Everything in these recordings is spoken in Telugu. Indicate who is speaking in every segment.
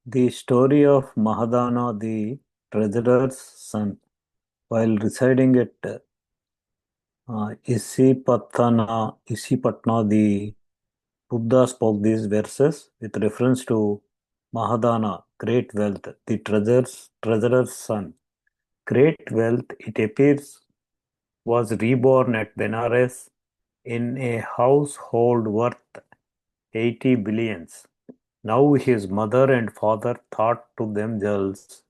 Speaker 1: The story of Mahadana the treasurer's son. While residing at Isipatna, the Buddha spoke these verses with reference to Mahadana, great wealth, the treasurer's son. Great wealth, it appears, was reborn at Benares in a household worth 80 billions. Now his mother and father thought to themselves,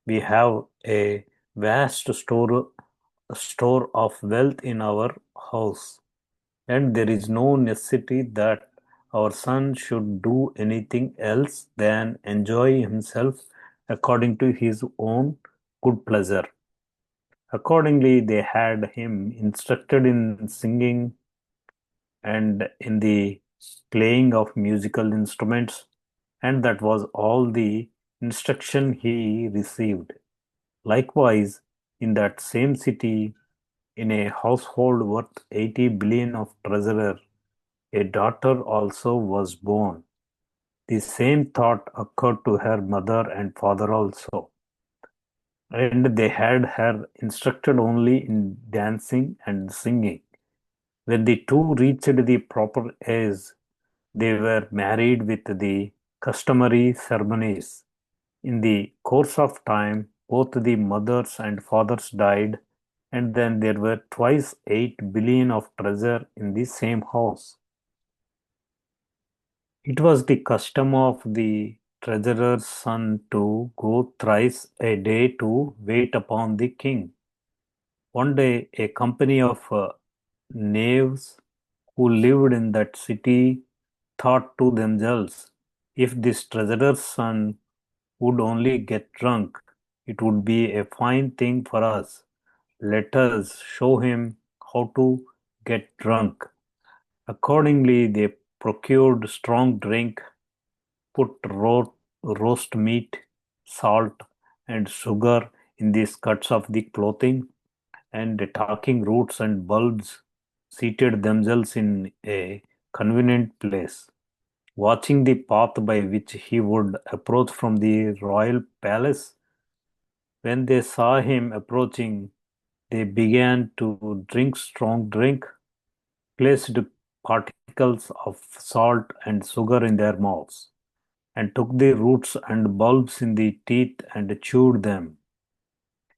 Speaker 1: we have a vast store of wealth in our house, and there is no necessity that our son should do anything else than enjoy himself according to his own good pleasure. Accordingly, they had him instructed in singing and in the playing of musical instruments, and that was all the instruction he received. Likewise, in that same city, in a household worth 80 billion of treasure, a daughter also was born. The same thought occurred to her mother and father also, and they had her instructed only in dancing and singing. When the two reached the proper age, they were married with the customary ceremonies. In the course of time, both the mothers and fathers died, and then there were twice 8 billion of treasure in the same house. It was the custom of the treasurer's son to go thrice a day to wait upon the king. One day, a company of knaves who lived in that city thought to themselves, if this treasurer's son would only get drunk, it would be a fine thing for us. Let us show him how to get drunk. Accordingly, they procured strong drink, put roast meat, salt, and sugar in the skirts of the clothing, and talking roots and bulbs seated themselves in a convenient place, watching the path by which he would approach from the royal palace. When they saw him approaching, they began to drink strong drink, placed particles of salt and sugar in their mouths, and took the roots and bulbs in the teeth and chewed them.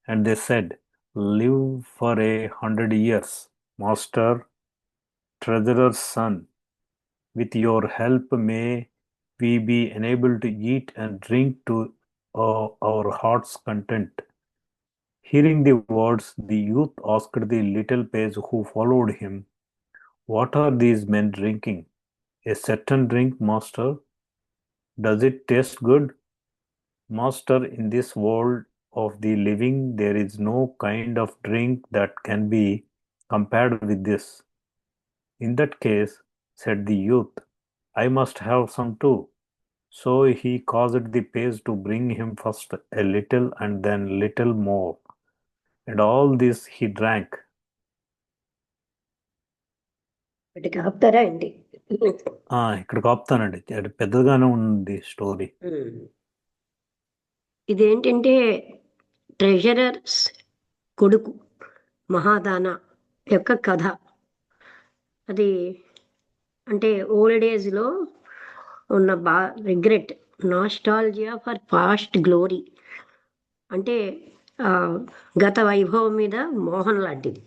Speaker 1: And they said, live for 100 years, master, treasurer's son. With your help may we be enabled to eat and drink to our heart's content. Hearing the words, the youth asked the little page who followed him, what are these men drinking? A certain drink, master. Does it taste good? Master, in this world of the living, there is no kind of drink that can be compared with this. In that case, said the youth, I must have some too. So he caused the page to bring him first a little and then little more, and all this he drank.
Speaker 2: ఇక్కడికి ఆపుతారా అండి?
Speaker 1: ఇక్కడికి ఆపుతానండి, అది పెద్దగానే ఉంది స్టోరీ.
Speaker 2: ఇదేంటంటే ట్రెజరర్స్ కొడుకు మహాదాన యొక్క కథ. అది అంటే ఓల్డ్ ఏజ్లో ఉన్న regret, nostalgia for past glory, అంటే గత వైభవం మీద మోహన్ లాంటిది.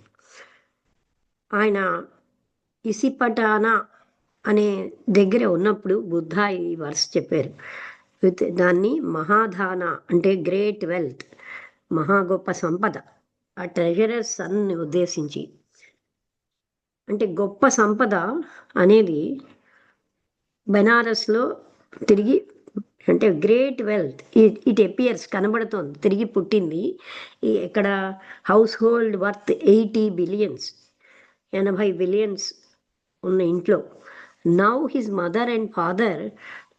Speaker 2: ఆయన ఇసిపటానా అనే దగ్గర ఉన్నప్పుడు బుద్ధ ఈ వర్స్ చెప్పారు. దాన్ని మహాదాన అంటే గ్రేట్ వెల్త్, మహా గొప్ప సంపద, ఆ ట్రెజరర్ సన్ని ఉద్దేశించి. అంటే గొప్ప సంపద అనేది బెనారస్లో తిరిగి, అంటే గ్రేట్ వెల్త్ ఇట్ అపియర్స్ కనబడుతోంది, తిరిగి పుట్టింది. ఇక్కడ house hold worth 80 billions, 80 billions ఉన్న ఇంట్లో. Now his mother and father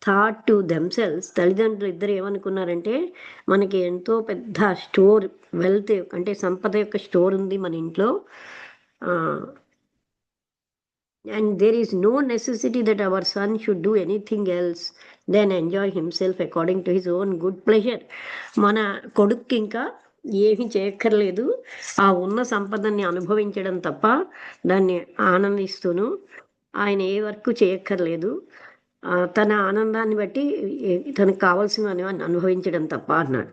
Speaker 2: thought to themselves, తల్లిదండ్రులు ఇద్దరు ఏమనుకున్నారంటే, మనకి ఎంతో పెద్ద స్టోర్, వెల్త్ అంటే సంపద యొక్క స్టోర్ ఉంది మన ఇంట్లో, And there is no necessity that our son should do anything else than enjoy himself according to his own good pleasure. మన కొడుక్కి ఇంకా ఏమీ చేయక్కర్లేదు, ఆ ఉన్న సంపదని అనుభవించడం తప్ప దాన్ని ఆనందిస్తూను ఆయన ఏ వర్క్ చేయక్కర్లేదు. తన ఆనందాన్ని బట్టి తనకు కావాల్సినవి అనుభవించడం తప్ప అన్నాడు.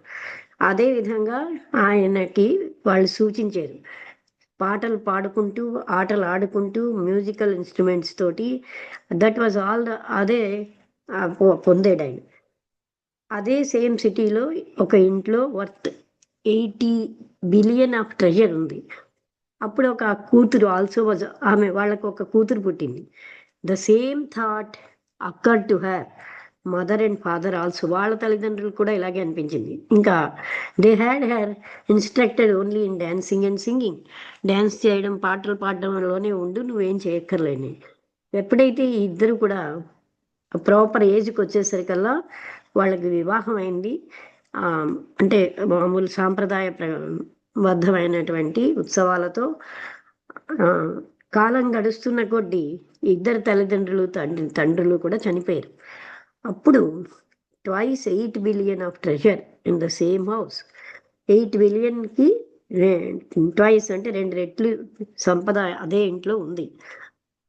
Speaker 2: అదేవిధంగా ఆయనకి వాళ్ళు సూచించారు, పాటలు పాడుకుంటూ ఆటలు ఆడుకుంటూ మ్యూజికల్ ఇన్స్ట్రుమెంట్స్ తోటి, దట్ వాజ్ ఆల్ అదే పొందాడు ఆయన. అదే సేమ్ సిటీలో ఒక ఇంట్లో వర్త్ 80 బిలియన్ ఆఫ్ ట్రెజర్ ఉంది. అప్పుడు ఒక కూతురు ఆల్సో వాజ్, వాళ్ళకు ఒక కూతురు పుట్టింది. The same thought అక్కర్ to her mother and father also. వాళ్ళ తల్లిదండ్రులు కూడా ఇలాగే అనిపించింది. ఇంకా they had her instructed only in dancing and singing. Dance చేయడం పాటలు పాడడంలోనే ఉండు, నువ్వేం చేయక్కర్లేని. ఎప్పుడైతే ఈ ఇద్దరు కూడా ప్రాపర్ ఏజ్కి వచ్చేసరికల్లా వాళ్ళకి వివాహం అయింది. అంటే మామూలు సాంప్రదాయ బద్ధమైనటువంటి ఉత్సవాలతో. కాలం గడుస్తున్న కొద్దీ ఇద్దరు తల్లిదండ్రులు తండ్రులు కూడా చనిపోయారు. అప్పుడు twice 8 billion of treasure in the same house. 8 బిలియన్కి ట్వైస్ అంటే 2 రెట్లు సంపద అదే ఇంట్లో ఉంది.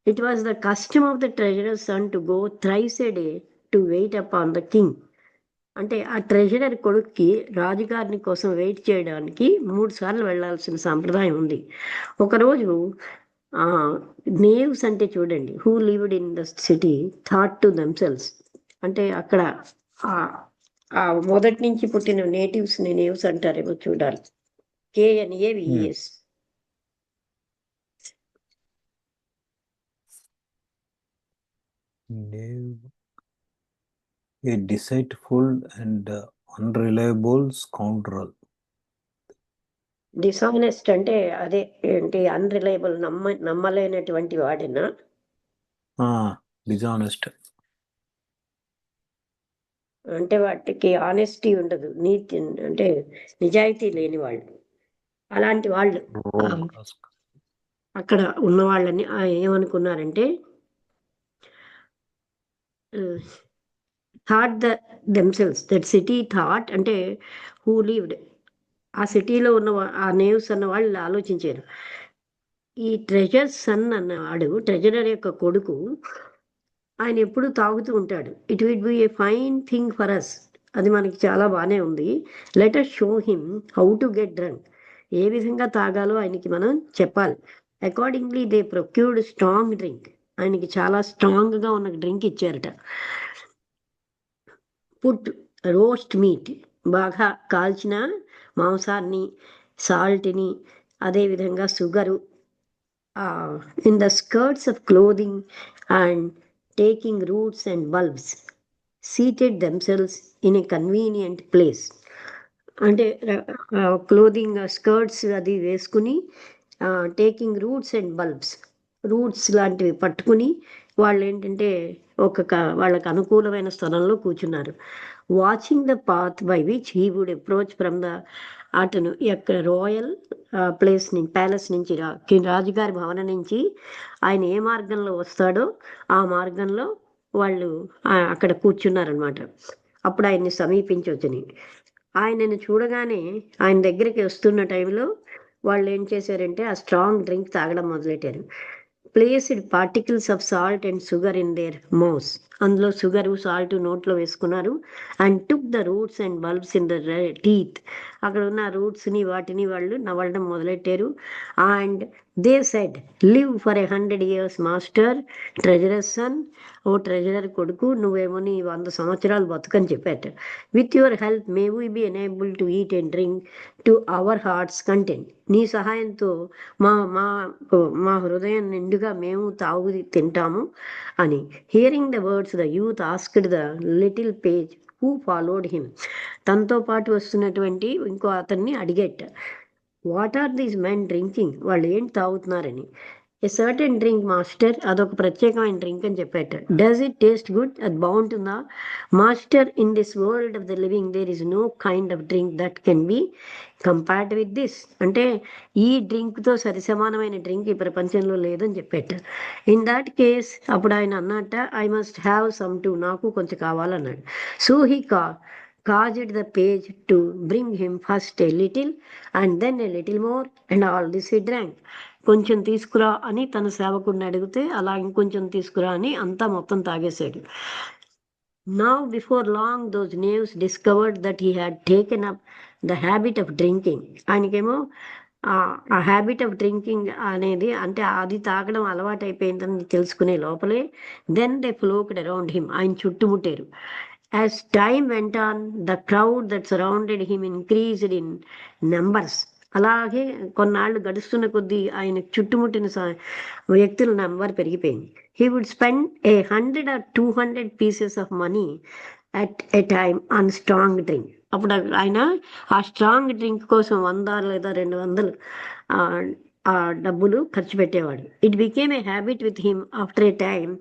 Speaker 2: It was the custom of the treasurer son to go thrice a day to wait up on the king. అంటే ఆ ట్రెజరర్ కొడుక్కి రాజుగారిని కోసం వెయిట్ చేయడానికి 3 సార్లు వెళ్లాల్సిన సంప్రదాయం ఉంది. ఒకరోజు నేవ్స్ అంటే చూడండి, who lived in the city thought to themselves. అంటే అక్కడ మొదటి నుంచి పుట్టిన నేటివ్స్ ని నేవ్స్ అంటారేమో చూడాలి. KNAVES.
Speaker 1: A deceitful and unreliable scoundrel.
Speaker 2: Dishonest అంటే అదే ఏంటి, అన్రిలయబుల్, నమ్మలేనటువంటి వాడినా.
Speaker 1: డిజానెస్ట్
Speaker 2: అంటే వాటికి ఆనెస్టీ ఉండదు, నీతి అంటే నిజాయితీ లేని వాళ్ళు. అలాంటి వాళ్ళు అక్కడ ఉన్న వాళ్ళని ఏమనుకున్నారంటే, thought themselves that city thought అంటే హూ లివ్డ్, ఆ సిటీలో ఉన్న ఆ నేవ్స్ అన్న వాళ్ళు ఆలోచించారు, ఈ ట్రెజర్ సన్ అన్నవాడు, ట్రెజరర్ యొక్క కొడుకు, ఆయన ఎప్పుడు తాగుతూ ఉంటాడు. It will be a fine thing for us. అది మనకి చాలా బాగానే ఉంది. Let us show him how to get drunk. ఏ విధంగా తాగాలో ఆయనకి మనం చెప్పాలి. Accordingly they procured strong drink. ఆయనకి చాలా స్ట్రాంగ్గా ఉన్న డ్రింక్ ఇచ్చారట. పుట్ రోస్ట్ మీట్, బాగా కాల్చిన మాంసాన్ని, సాల్ట్ని, అదేవిధంగా sugar in the skirts of clothing and taking roots and bulbs seated themselves in a convenient place. అంటే క్లోదింగ్ స్కర్ట్స్ అది వేసుకుని, taking roots and bulbs, roots లాంటివి పట్టుకుని వాళ్ళు ఏంటంటే వాళ్ళకు అనుకూలమైన స్థలంలో కూర్చున్నారు. Watching the path by which he would approach from the, అతను ఎక్కడ రాయల్ ప్లేస్ నుంచి, ప్యాలెస్ నుంచి, రాజుగారి భవనం నుంచి ఆయన ఏ మార్గంలో వస్తాడో ఆ మార్గంలో వాళ్ళు అక్కడ కూర్చున్నారనమాట. అప్పుడు ఆయన్ని సమీపించవచ్చని. ఆయనను చూడగానే ఆయన దగ్గరికి వస్తున్న టైంలో వాళ్ళు ఏం చేశారంటే ఆ స్ట్రాంగ్ డ్రింక్ తాగడం మొదలెట్టారు. Placed particles of salt and sugar in their mouths. అందులో షుగరు సాల్ట్ నోట్లో వేసుకున్నారు. And took the roots and bulbs in the teeth. అక్కడ ఉన్న రూట్స్ని వాటిని వాళ్ళు నవ్వడం మొదలెట్టారు. And they said, live for 100 years master, treasurer son. ఓ ట్రెజరర్ కొడుకు, నువ్వేమో నీ 100 సంవత్సరాలు బతుకని చెప్పాట. With your help may we be enable to eat and drink to our hearts content. నీ సహాయంతో మా మా మా హృదయం నిండుగా మేము తింటాము అని. Hearing the words the youth asked the little page who followed him. తనతో పాటు వస్తున్నటువంటి ఇంకో అతన్ని అడిగేట, what are these men drinking, వాళ్ళు ఏంటి తాగుతున్నారని. ఏ సర్టెన్ డ్రింక్ మాస్టర్, అదొక ప్రత్యేకమైన డ్రింక్ అని చెప్పాట. డస్ ఇట్ టేస్ట్ గుడ్, అది బాగుంటుందా master? In this world of the living there is no kind of drink that can be compared with this. అంటే ఈ డ్రింక్తో సరిసమానమైన డ్రింక్ ఈ ప్రపంచంలో లేదని చెప్పాట. ఇన్ దాట్ కేస్ అప్పుడు ఆయన అన్నట్ట, I must have some too, నాకు కొంచెం కావాలన్నాడు. So he caused the page to bring him first a little and then a little more, and all this he drank. కొంచెం తీసుకురా అని తన సేవకుడిని అడిగితే అలా ఇంకొంచెం తీసుకురా అని అంతా మొత్తం తాగేశాడు. Now before long those knaves discovered that he had taken up the habit of drinking. ఆయనకేమో ఆ హ్యాబిట్ ఆఫ్ డ్రింకింగ్ అనేది, అంటే అది తాగడం అలవాటు అయిపోయిందని తెలుసుకునే లోపలే దెన్ దే ఫ్లోక్డ్ అరౌండ్ హిమ్, ఆయన చుట్టుముట్టారు. As time went on, the crowd that surrounded him increased in numbers. అలాగే కొన్నాళ్ళు గడుస్తున్న కొద్దీ ఆయన చుట్టుముట్టిన వ్యక్తుల నంబర్ పెరిగిపోయింది. He would spend 100 or 200 pieces of money at a time on strong drink. అప్పుడు ఆయన ఆ స్ట్రాంగ్ డ్రింక్ కోసం 100 లేదా 200 ఆ డబ్బులు ఖర్చు పెట్టేవాడు. It became a habit with him after A time,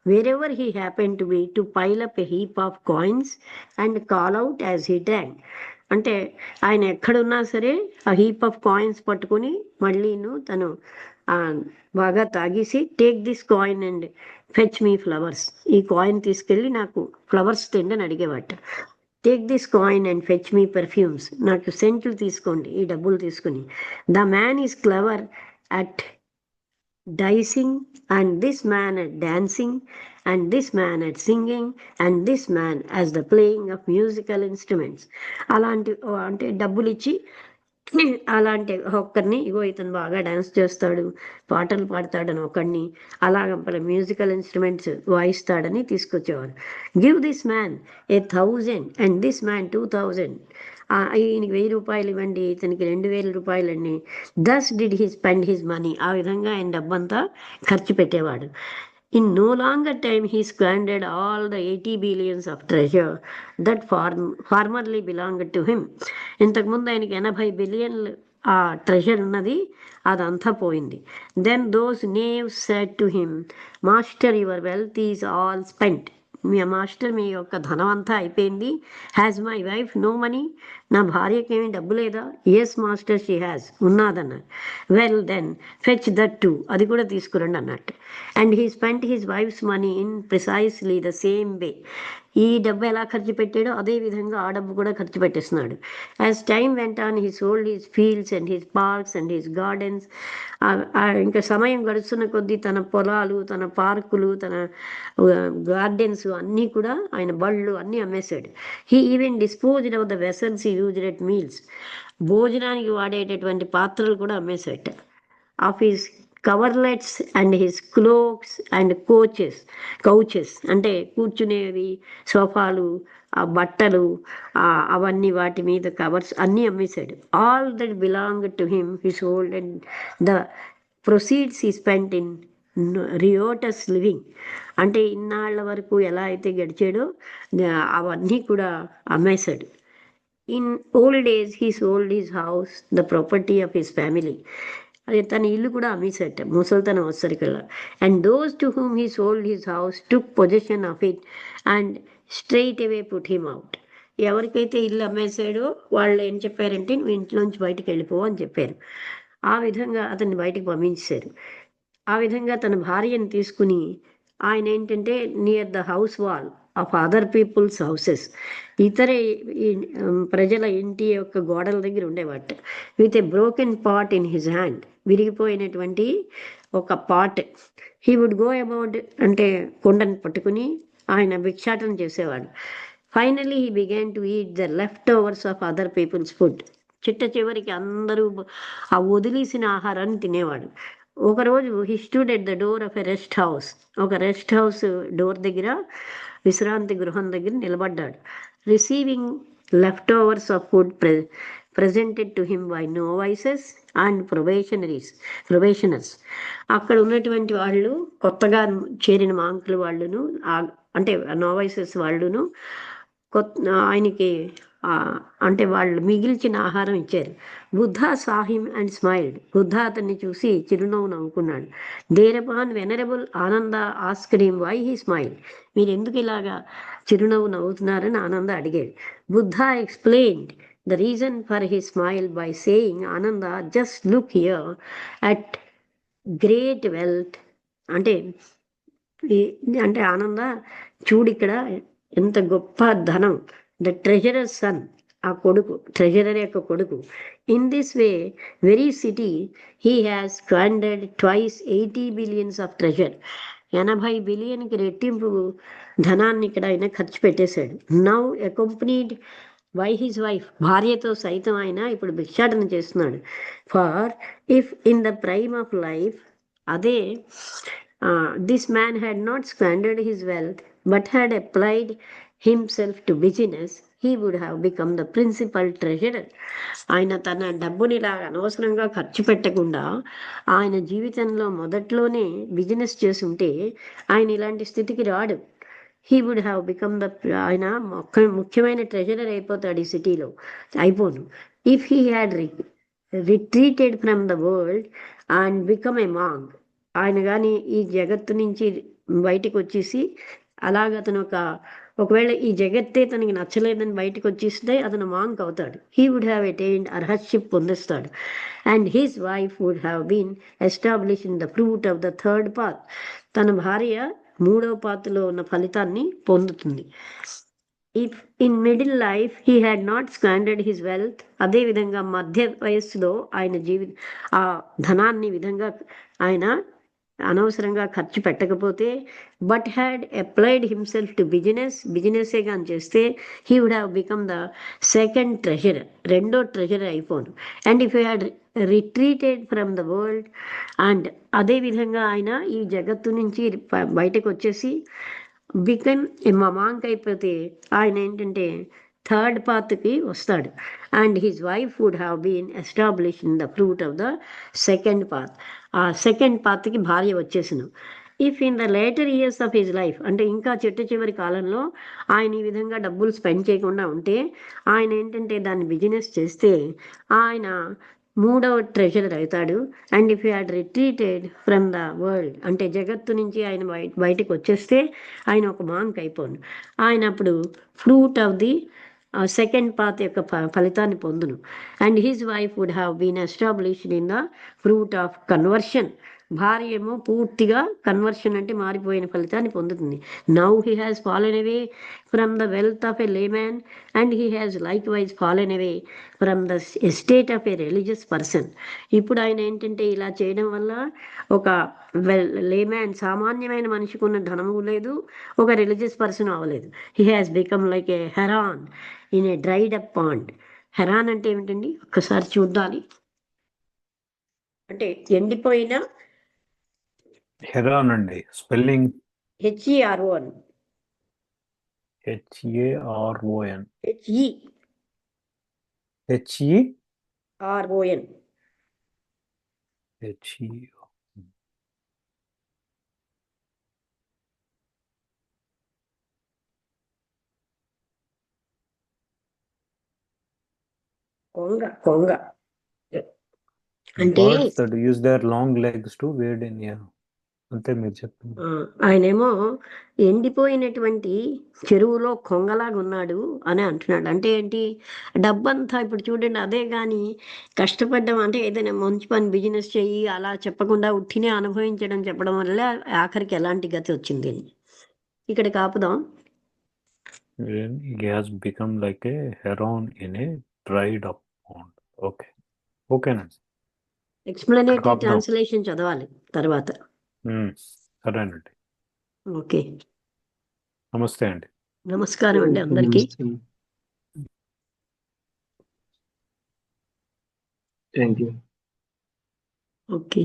Speaker 2: wherever he happened to be, to pile up a heap of coins and call out as he drank. అంటే ఆయన ఎక్కడున్నా సరే ఆ హీప్ ఆఫ్ కాయిన్స్ పట్టుకుని మళ్ళీను తను బాగా తాగేసి, take this coin and fetch me flowers, ఈ కాయిన్ తీసుకెళ్ళి నాకు ఫ్లవర్స్ తిండని అడిగేవాట. Take this coin and fetch me perfumes, నాకు సెంట్లు తీసుకోండి ఈ డబ్బులు తీసుకుని. The man is clever at dicing, and this man at dancing, and this man at singing, and this man as the playing of musical instruments. అలాంటి అంటే డబ్బులు ఇచ్చి అలాంటి ఒక్కరిని, ఇగో ఇతను బాగా డాన్స్ చేస్తాడు, పాటలు పాడతాడని ఒకడిని, అలాగ మ్యూజికల్ ఇన్స్ట్రుమెంట్స్ వాయిస్తాడని తీసుకొచ్చేవారు. Give this man 1,000 and this man 2,000, ఈయనకి 1,000 రూపాయలు ఇవ్వండి, ఇతనికి 2,000 రూపాయలండి. Thus did he spend his money, ఆ విధంగా ఆయన డబ్బంతా ఖర్చు పెట్టేవాడు. In no longer time he squandered all the 80 billions of treasure that formerly belonged to him. ఇంతకుముందు ఆయనకి 80 బిలియన్లు ఆ ట్రెజర్ ఉన్నది, అదంతా పోయింది. Then those knaves said to him, master your wealth is all spent. మీ మాస్టర్, మీ యొక్క ధనం అంతా అయిపోయింది. Has my wife no money, నా భార్యకి ఏమీ డబ్బు లేదా? ఎస్ మాస్టర్, షీ హ్యాజ్, ఉన్నదన్నారు. Well then fetch that too, అది కూడా తీసుకురండి అన్నట్టు. And he spent his wife's money in precisely the same way. ఈ డబ్బు ఎలా ఖర్చు పెట్టాడో అదే విధంగా ఆ డబ్బు కూడా ఖర్చు పెట్టేస్తున్నాడు. As time went on he sold his fields and his parks and his gardens. ఇంకా సమయం గడుస్తున్న కొద్దీ తన పొలాలు, తన పార్కులు, తన గార్డెన్స్ అన్నీ కూడా, ఆయన బళ్ళు అన్నీ అమ్మేశాడు. He even disposed of the vessels he used at meals. భోజనానికి వాడేటటువంటి పాత్రలు కూడా అమ్మేశాడు. Of his coverlets and his cloaks and couches, అంటే కూర్చునేవి సోఫాలు, ఆ బట్టలు, అవన్నీ వాటి మీద కవర్స్ అన్నీ అమ్మేశాడు. All that belonged to him he sold and the proceeds he spent in riotous living. అంటే ఇన్నాళ్ల వరకు ఎలా అయితే గడిచాడో అవన్నీ కూడా అమ్మేశాడు. In old age he sold his house, the property of his family. అది తన ఇల్లు కూడా అమ్మేశాట ముసలితనం వచ్చరికల్లా. And those to whom he sold his house took possession of it and straight away put him out. ఎవరికైతే ఇల్లు అమ్మేశాడో వాళ్ళు ఏం చెప్పారంటే, నువ్వు ఇంట్లోంచి బయటకు వెళ్ళిపో అని చెప్పారు. ఆ విధంగా అతన్ని బయటకు పంపించారు. ఆ విధంగా తన భార్యను తీసుకుని ఆయన ఏంటంటే near the house wall of other people's houses, ఇతర ప్రజల ఇంటి యొక్క గోడల దగ్గర ఉండేవాట. With a broken pot in his hand, విరిగిపోయినటువంటి ఒక pot. He would go about, అంటే కుండను పట్టుకుని ఆయన భిక్షాటన చేసేవాడు. Finally he began to eat the leftovers of other people's food. చిట్ట చివరికి అందరూ ఆ వదిలేసిన ఆహారాన్ని తినేవాడు. ఒకరోజు he stood at the door of a rest house, ఒక రెస్ట్ హౌస్ డోర్ దగ్గర, విశ్రాంతి గృహం దగ్గర నిలబడ్డాడు. Receiving leftovers of food presented to him by novices and probationers. అక్కడ ఉన్నటువంటి వాళ్ళు, కొత్తగా చేరిన మాంకులు వాళ్ళును, అంటే నోవైసెస్ వాళ్ళును, ఆయనకి అంటే వాళ్ళు మిగిల్చిన ఆహారం ఇచ్చారు. Buddha saw him and smiled. Buddha అతన్ని చూసి చిరునవ్వు నవ్వుకున్నాడు. Thereupon venerable Ananda asked him why he smile. మీరు ఎందుకు ఇలాగా చిరునవ్వు నవ్వుతున్నారని ఆనంద అడిగాడు. Buddha explained the reason for he smile by saying, Ananda just look here at great wealth. అంటే అంటే ఆనంద చూడు ఇక్కడ ఎంత గొప్ప ధనం, ద ట్రెజరర్ సన్, ఆ కొడుకు, ట్రెజరర్ యొక్క కొడుకు. In this way very city he has squandered twice 80 billions of treasure. 80 బిలియన్కి రెట్టింపు ధనాన్ని ఇక్కడ ఆయన ఖర్చు పెట్టేశాడు. Now accompanied by his wife, భార్యతో సైతం ఆయన ఇప్పుడు భిక్షాటన చేస్తున్నాడు. For if in the prime of life, అదే this man had not squandered his wealth but had applied himself to business, he would have become the principal treasurer. ఆయన తన డబ్బుని ఇలా అనవసరంగా ఖర్చు పెట్టకుండా ఆయన జీవితంలో మొదట్లోనే బిజినెస్ చేసుంటే ఆయన ఇలాంటి స్థితికి రాడు. He would have become the, ఆయన ముఖ్యమైన ట్రెజరర్ అయిపోతాడు ఈ సిటీలో. అయిపోను. If he had retreated from the world and become a monk, ఆయన కానీ ఈ జగత్తు నుంచి బయటకు వచ్చేసి అలాగ అతను ఒకవేళ ఈ జగత్తే తనకి నచ్చలేదని బయటకు వచ్చేస్తే అతను మాంక్ అవుతాడు. He would have attained arahatship పొందిస్తాడు. And his wife would have been establish in the fruit of the third path. తన భార్య 3వ పాత్లో ఉన్న ఫలితాన్ని పొందుతుంది. If in middle life he had not squandered his wealth, అదేవిధంగా మధ్య వయస్సులో ఆయన ఆ ధనాన్ని విధంగా ఆయన అనవసరంగా ఖర్చు పెట్టకపోతే, but had applied himself to బిజినెస్సే కానీ చేస్తే, he would have become the second treasurer, రెండో ట్రెజరర్ అయిపోను. And if you had retreated from the world, and అదేవిధంగా ఆయన ఈ జగత్తు నుంచి బయటకు వచ్చేసి బికమ్ మాంక్ అయిపోతే ఆయన ఏంటంటే థర్డ్ పాత్కి వస్తాడు. And his wife would have been establish in the fruit of the second path. ఆ సెకండ్ పాత్కి భార్య వచ్చేసిన. If in the later years of his life, అంటే ఇంకా చివరి కాలంలో ఆయన ఈ విధంగా డబ్బులు స్పెండ్ చేయకుండా ఉంటే, ఆయన ఏంటంటే దాన్ని బిజినెస్ చేస్తే ఆయన 3వ ట్రెజరర్ అవుతాడు. And if you had retreated from the world, అంటే జగత్తు నుంచి ఆయన బయటకు వచ్చేస్తే ఆయన ఒక మాంక్ అయిపోను. ఆయన అప్పుడు fruit of the second path యొక్క ఫలితాన్ని పొందును. And his wife would have been established in the fruit of conversion. భార్య ఏమో పూర్తిగా కన్వర్షన్ అంటే మారిపోయిన ఫలితాన్ని పొందుతుంది. Now he has fallen away from the wealth of a layman and he has likewise fallen away from the estate of a religious person. ఇప్పుడు ఆయన ఏంటంటే ఇలా చేయడం వల్ల ఒక లేమ్యాన్, సామాన్యమైన మనిషికి ఉన్న ధనము లేదు, ఒక రిలీజియస్ పర్సన్ అవ్వలేదు. He has become like a heron in a dried up pond. Heron అంటే ఏమిటండి ఒక్కసారి చూద్దాలి. అంటే ఎండిపోయిన,
Speaker 1: హెరాన్ అండి స్పెల్లింగ్
Speaker 2: HERON,
Speaker 1: HARON,
Speaker 2: HERON. కొంగ అంటే
Speaker 1: birds that use their long legs to wade in. అంతే మీరు చెప్పింది.
Speaker 2: ఆయనేమో ఎండిపోయినటువంటి చెరువులో కొంగలాగా ఉన్నాడు అని అంటున్నాడు. అంటే ఏంటి, డబ్బంతా ఇప్పుడు చూడండి, అదే కానీ కష్టపడ్డం అంటే ఏదైనా మంచి పని బిజినెస్ చెయ్యి అలా చెప్పకుండా ఉట్టినే అనుభవించడం చెప్పడం వల్ల ఆఖరికి ఎలాంటి గతి వచ్చింది. ఇక్కడ కాపుదాం.
Speaker 1: He has become like a heron in a dried up pond. Okay, ఓకేనండి.
Speaker 2: ఎక్స్ప్లెనేటరీ ట్రాన్స్లేషన్ చదవాలి తర్వాత.
Speaker 1: సరేనండి.
Speaker 2: ఓకే,
Speaker 1: నమస్తే అండి.
Speaker 2: నమస్కారం అండి అందరికీ.
Speaker 3: Thank you.
Speaker 2: ఓకే.